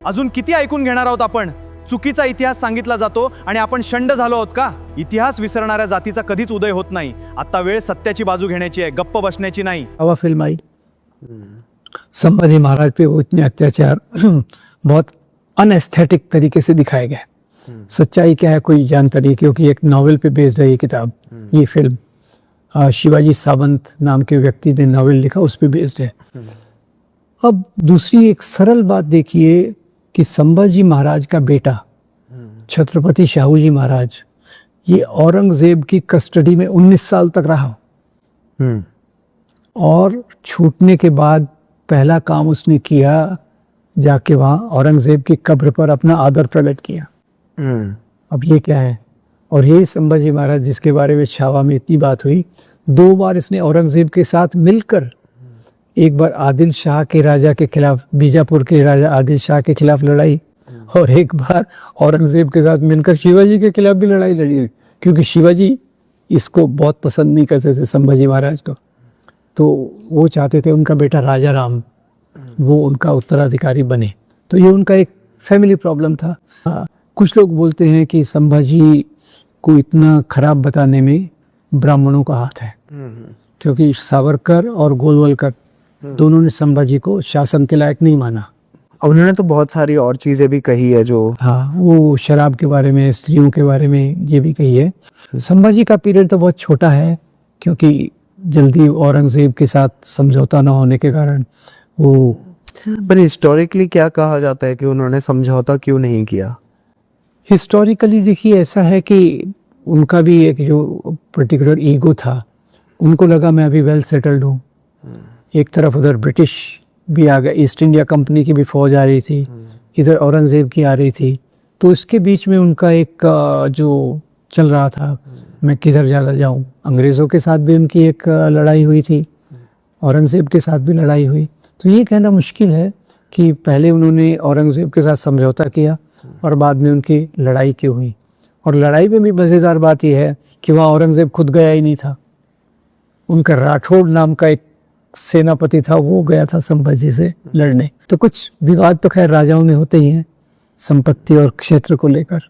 अजून किती ऐकून घेणार आहोत आपण? चुकीचा इतिहास सांगितला जातो आणि आपण शंड झालो आहोत का? इतिहास विसरणाऱ्या जातीचा कधीच उदय होत नाही. आता वेळ सत्याची बाजू घेण्याची आहे, गप्प बसण्याची नहीं. हवा फिल्म आई, संभाजी महाराज पे वो इतने अत्याचार बहुत अनएस्थेटिक तरीके से दिखाए गए. सच्चाई क्या है कोई जानता नहीं, क्योंकि एक नॉवेल पे बेस्ड है ये किताब. ये फिल्म शिवाजी सावंत नाम के व्यक्ति ने नॉवेल लिखा, उस पे बेस्ड है. अब दूसरी एक सरल बात देखिए कि संभाजी महाराज का बेटा छत्रपति शाहू जी महाराज ये औरंगजेब की कस्टडी में 19 साल तक रहा. और छूटने के बाद पहला काम उसने किया, जाके वहाँ औरंगजेब की कब्र पर अपना आदर प्रकट किया. अब ये क्या है? और ये संभाजी महाराज जिसके बारे में छावा में इतनी बात हुई, 2 बार इसने औरंगजेब के साथ मिलकर, एक बार आदिल शाह के राजा के खिलाफ, बीजापुर के राजा आदिल शाह के खिलाफ लड़ाई, और एक बार औरंगजेब के साथ मिलकर शिवाजी के खिलाफ भी लड़ाई लड़ी, क्योंकि शिवाजी इसको बहुत पसंद नहीं करते थे संभाजी महाराज को. तो वो चाहते थे उनका बेटा राजा राम वो उनका उत्तराधिकारी बने. तो ये उनका एक फैमिली प्रॉब्लम था. कुछ लोग बोलते हैं कि संभाजी को इतना खराब बताने में ब्राह्मणों का हाथ है, क्योंकि सावरकर और गोलवलकर दोनों ने संभाजी को शासन के लायक नहीं माना. उन्होंने तो बहुत सारी और चीजें भी कही है जो, हाँ, वो शराब के बारे में, स्त्रियों के बारे में ये भी कही है. संभाजी का पीरियड तो बहुत छोटा है, क्योंकि जल्दी औरंगजेब के साथ समझौता न होने के कारण वो. पर हिस्टोरिकली क्या कहा जाता है कि उन्होंने समझौता क्यों नहीं किया? हिस्टोरिकली देखिए ऐसा है कि उनका भी एक जो पर्टिकुलर ईगो था, उनको लगा मैं अभी वेल सेटल्ड हूँ. एक तरफ उधर ब्रिटिश भी आ गया, ईस्ट इंडिया कंपनी की भी फौज आ रही थी, इधर औरंगजेब की आ रही थी. तो इसके बीच में उनका एक जो चल रहा था, मैं किधर जाकर जाऊं. अंग्रेज़ों के साथ भी उनकी एक लड़ाई हुई थी, औरंगजेब के साथ भी लड़ाई हुई. तो ये कहना मुश्किल है कि पहले उन्होंने औरंगजेब के साथ समझौता किया और बाद में उनकी लड़ाई क्यों हुई. और लड़ाई में भी मज़ेदार बात यह है कि वहाँ औरंगजेब खुद गया ही नहीं था. उनका राठौड़ नाम का एक सेनापति था, वो गया था संभाजी से लड़ने. तो कुछ विवाद तो खैर राजाओं में होते ही हैं, संपत्ति और क्षेत्र को लेकर.